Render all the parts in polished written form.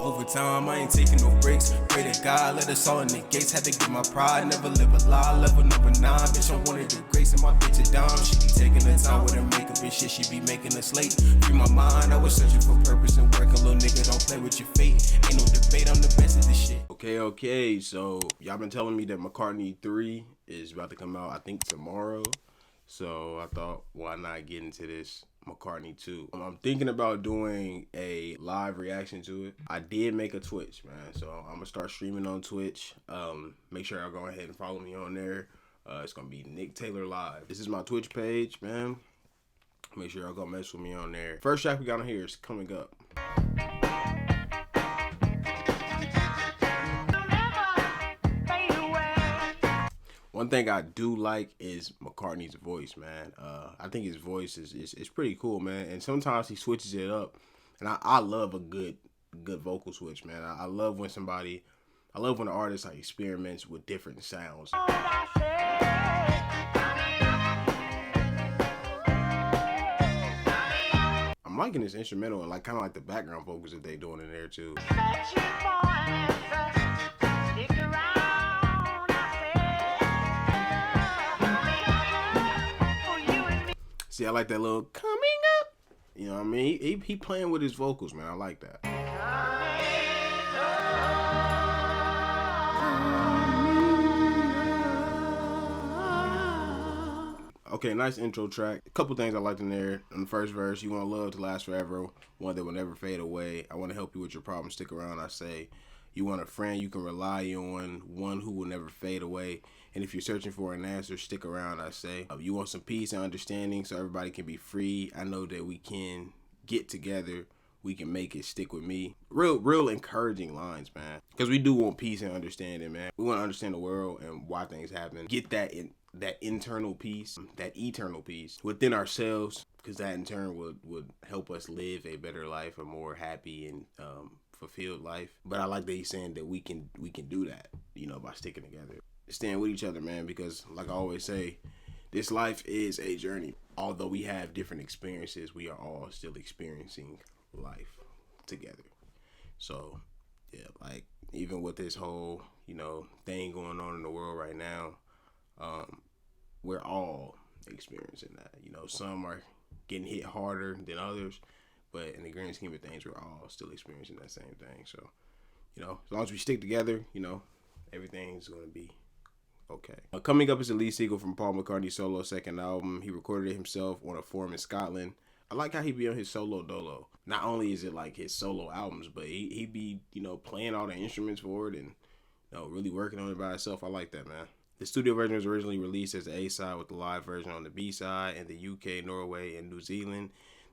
Over time, I ain't taking no breaks. Pray to God, let us all in the gates. Had to get my pride, never live a lie. Level number 9, bitch, I'm one of the greats. And my bitch a dime. She be taking her time with her makeup and shit. She be making us late. Free my mind, I was searching for purpose and work. A little nigga, don't play with your fate. Ain't no debate, I'm the best at this shit. Okay, so y'all been telling me that McCartney 3 is about to come out, I think tomorrow. So I thought, why not get into this McCartney 2? I'm thinking about doing a live reaction to it. I did make a Twitch, man, so I'm gonna start streaming on Twitch. Make sure y'all go ahead and follow me on there. It's gonna be Nick Taylor Live. This is my Twitch page, man. Make sure y'all go mess with me on there. First track we got on here is Coming Up. One thing I do like is McCartney's voice, man. I think his voice is pretty cool, man. And sometimes he switches it up, and I love a good vocal switch, man. I love when an artist like experiments with different sounds. I'm liking this instrumental and like kind of like the background vocals that they doing in there too. See, I like that little coming up. You know what I mean? He playing with his vocals, man. I like that. Okay, nice intro track. A couple things I liked in there. In the first verse, you want love to last forever, one that will never fade away. I want to help you with your problems. Stick around, I say. You want a friend you can rely on, one who will never fade away. And if you're searching for an answer, stick around, I say. You want some peace and understanding so everybody can be free. I know that we can get together. We can make it. Stick with me. Real encouraging lines, man. Because we do want peace and understanding, man. We want to understand the world and why things happen. Get that internal peace, that eternal peace within ourselves, because that in turn would help us live a better life, a more happy and fulfilled life. But I like that he's saying that we can do that, you know, by sticking together, staying with each other, man, because like I always say, this life is a journey. Although we have different experiences, we are all still experiencing life together. So yeah, like even with this whole, you know, thing going on in the world right now, we're all experiencing that. You know, some are getting hit harder than others, but in the grand scheme of things, we're all still experiencing that same thing. So, you know, as long as we stick together, you know, everything's going to be okay. Coming Up is the lead single from Paul McCartney's solo second album. He recorded it himself on a farm in Scotland. I like how he be on his solo dolo. Not only is it like his solo albums, but he be, you know, playing all the instruments for it and, you know, really working on it by himself. I like that, man. The studio version was originally released as the A-side with the live version on the B-side in the UK, Norway, and New Zealand.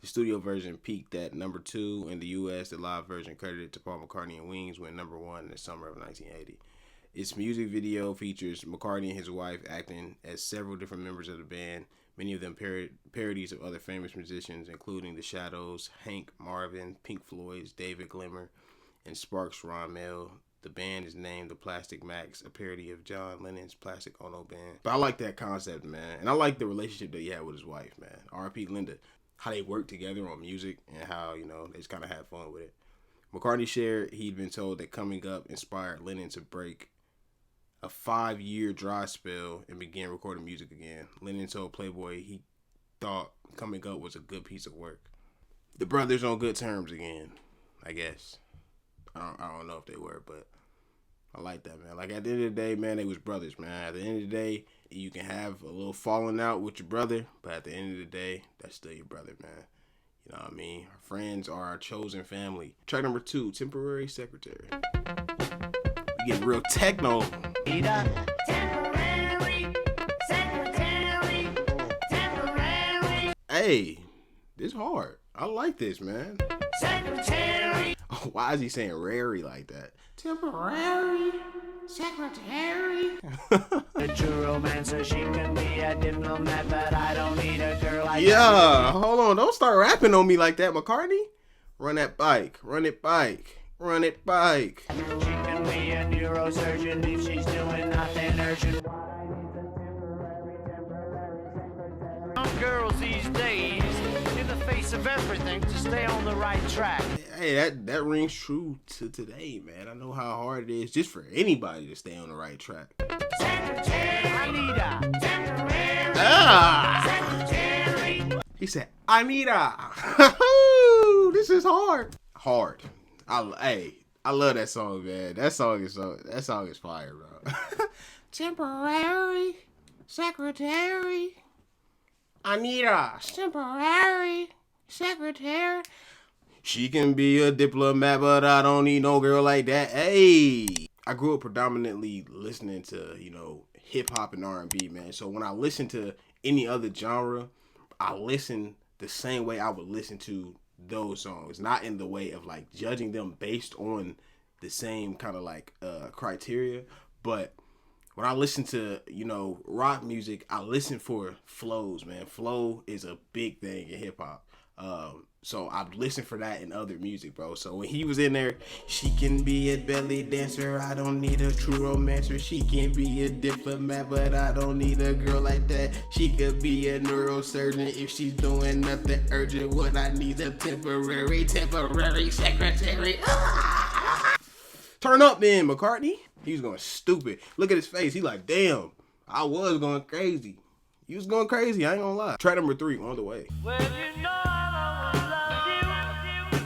The studio version peaked at number 2 in the US. The live version, credited to Paul McCartney and Wings, went number 1 in the summer of 1980. Its music video features McCartney and his wife acting as several different members of the band, many of them parodies of other famous musicians, including The Shadows, Hank Marvin, Pink Floyd's David Glimmer, and Sparks Rammel. The band is named the Plastic Macs, a parody of John Lennon's Plastic Ono Band. But I like that concept, man. And I like the relationship that he had with his wife, man. R.I.P. Linda. How they work together on music and how, you know, they just kind of had fun with it. McCartney shared he'd been told that Coming Up inspired Lennon to break a 5-year dry spell and began recording music again. Lennon told Playboy he thought Coming Up was a good piece of work. The brothers on good terms again, I guess. I don't know if they were, but I like that, man. Like, at the end of the day, man, they was brothers, man. At the end of the day, you can have a little falling out with your brother, but at the end of the day, that's still your brother, man. You know what I mean? Our friends are our chosen family. Track number 2, Temporary Secretary. We get real techno. Temporary secretary. Hey, this hard. I like this, man. Secretary. Oh, why is he saying rary like that? Temporary secretary. A true romancer, she can be a diplomat, but I don't need a girl like that. Hold on. Don't start rapping on me like that, McCartney. Run that bike. Run it bike. Run it bike. She can be a neurosurgeon if she's doing nothing urgent. Some girls these days, in the face piece of everything to stay on the right track. Hey, that rings true to today, man. I know how hard it is just for anybody to stay on the right track. Anita. He said, Anita. This is hard. Hard. I love that song, man. That song is fire, bro. Temporary secretary. Anita. Temporary secretary. She can be a diplomat, but I don't need no girl like that. Hey. I grew up predominantly listening to, hip hop and R&B, man. So when I listen to any other genre, I listen the same way I would listen to those songs, not in the way of like judging them based on the same kind of like criteria, but when I listen to rock music, I listen for flows, man. Flow is a big thing in hip hop, so I listen for that in other music, bro. So when he was in there, she can be a belly dancer, I don't need a true romancer. She can be a diplomat, but I don't need a girl like that. She could be a neurosurgeon if she's doing nothing urgent. What I need a temporary secretary. Turn up then, McCartney. He was going stupid. Look at his face. He like, damn, I was going crazy. He was going crazy, I ain't gonna lie. Track number 3, On the Way. Well, you know I will love you.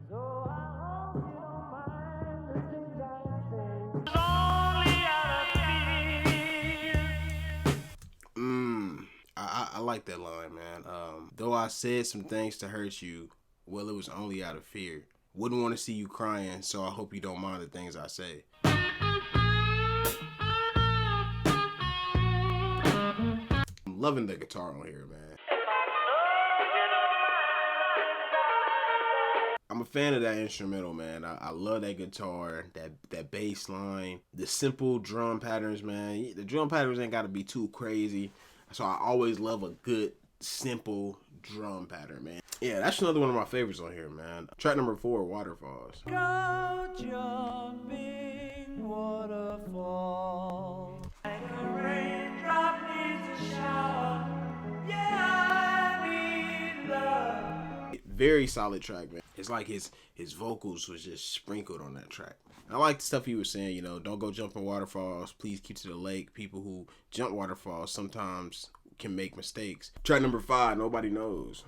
So I hope you don't mind the things I say. It's only out of fear. I like that line, man. Though I said some things to hurt you, well, it was only out of fear. Wouldn't want to see you crying, so I hope you don't mind the things I say. I'm loving the guitar on here, man. I'm a fan of that instrumental, man. I love that guitar, that bass line, the simple drum patterns, man. The drum patterns ain't got to be too crazy, so I always love a good, simple drum pattern, man. Yeah, that's another one of my favorites on here, man. Track number 4, Waterfalls. Go jumping waterfall. Like a raindrop needs a shower. Yeah, I need love. Very solid track, man. It's like his vocals was just sprinkled on that track. I like the stuff he was saying, don't go jumping waterfalls. Please keep to the lake. People who jump waterfalls sometimes can make mistakes. Track number 5, Nobody Knows.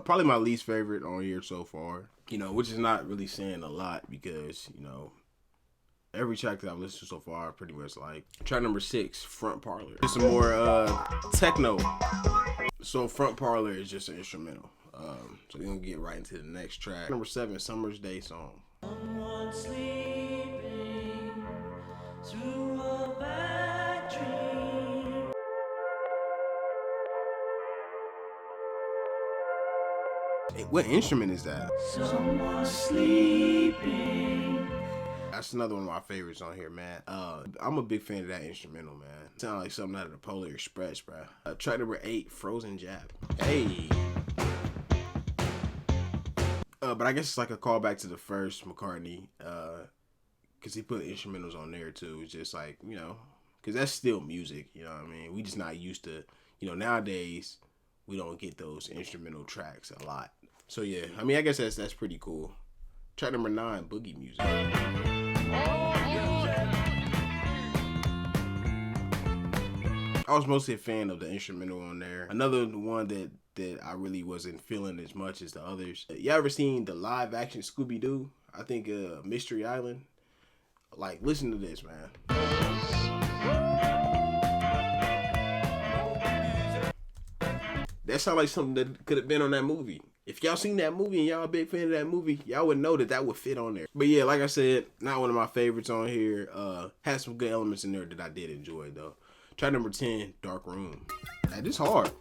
Probably my least favorite on here so far, which is not really saying a lot because, every track that I've listened to so far I pretty much like. Track number 6, Front Parlor. Just some more techno. So Front Parlor is just an instrumental. So we're going to get right into the next track. Number 7, Summer's Day Song. Someone sleeping through a bad dream. Hey, what instrument is that? Someone sleeping. That's another one of my favorites on here, man. I'm a big fan of that instrumental, man. Sounds like something out of the Polar Express, bro. Track number 8, Frozen Jab. Hey. But I guess it's like a callback to the first McCartney, because he put instrumentals on there too. It's just like, because that's still music, you know what I mean? We just not used to, nowadays we don't get those instrumental tracks a lot. So yeah, I mean, I guess that's pretty cool. Track number 9, Boogie Music. I was mostly a fan of the instrumental on there. Another one that I really wasn't feeling as much as the others. You ever seen the live action Scooby-Doo? I think Mystery Island. Like, listen to this, man. That sounds like something that could have been on that movie. If y'all seen that movie and y'all a big fan of that movie, y'all would know that would fit on there. But yeah, like I said, not one of my favorites on here. Had some good elements in there that I did enjoy though. Track number 10, Dark Room. That is hard.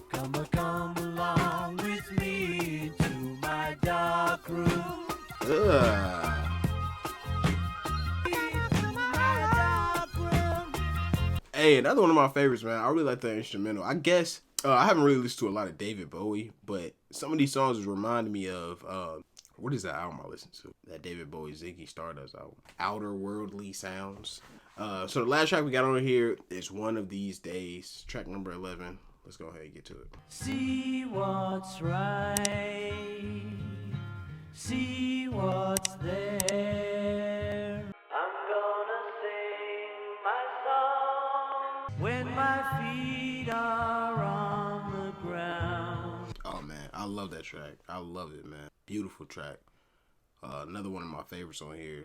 Come along with me to my dark room. Hey, another one of my favorites, man. I really like that instrumental. I guess I haven't really listened to a lot of David Bowie, but some of these songs reminded me of What is that album I listened to? That David Bowie Ziggy Stardust album. Outer Worldly Sounds. So the last track we got on here is One of These Days, track number 11. Let's go ahead and get to it. See what's right, see what's there. I'm gonna sing my song when my feet are on the ground. Oh man, I love that track. I love it, man. Beautiful track. Another one of my favorites on here.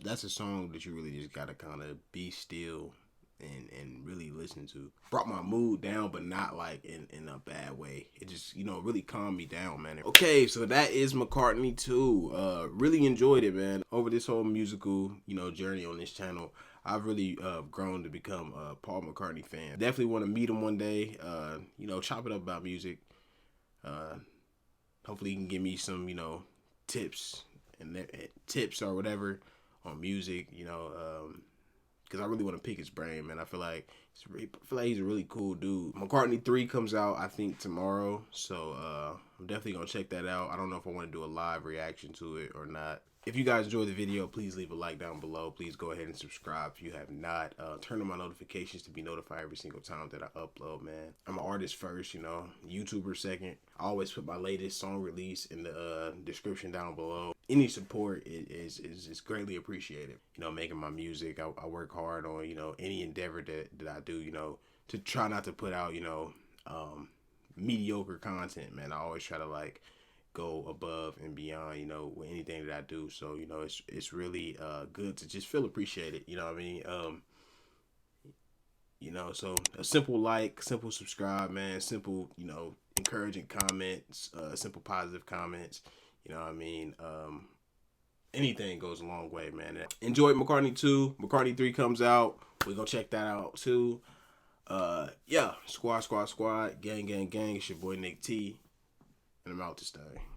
That's a song that you really just gotta kind of be still and really listen to. Brought my mood down, but not like in a bad way. It just, really calmed me down, man. Okay, so that is McCartney 2. Really enjoyed it, man. Over this whole musical, journey on this channel, I've really grown to become a Paul McCartney fan. Definitely want to meet him one day. Chop it up about music. Hopefully he can give me some, tips tips or whatever on music, because I really want to pick his brain, man. I feel like he's a really cool dude. McCartney 3 comes out, I think, tomorrow, so I'm definitely gonna check that out. I don't know if I want to do a live reaction to it or not. If you guys enjoyed the video, please leave a like down below. Please go ahead and subscribe if you have not. Turn on my notifications to be notified every single time that I upload, man. I'm an artist first, YouTuber second. I always put my latest song release in the description down below. Any support is greatly appreciated. Making my music, I work hard on, any endeavor that I do, to try not to put out, mediocre content, man. I always try to go above and beyond, with anything that I do. So, it's really good to just feel appreciated, you know what I mean? So a simple like, simple subscribe, man, simple, encouraging comments, simple positive comments, you know what I mean? Anything goes a long way, man. Enjoyed McCartney 2. McCartney 3 comes out. We're gonna check that out too. Yeah, squad, gang. It's your boy Nick T. And I'm out this day.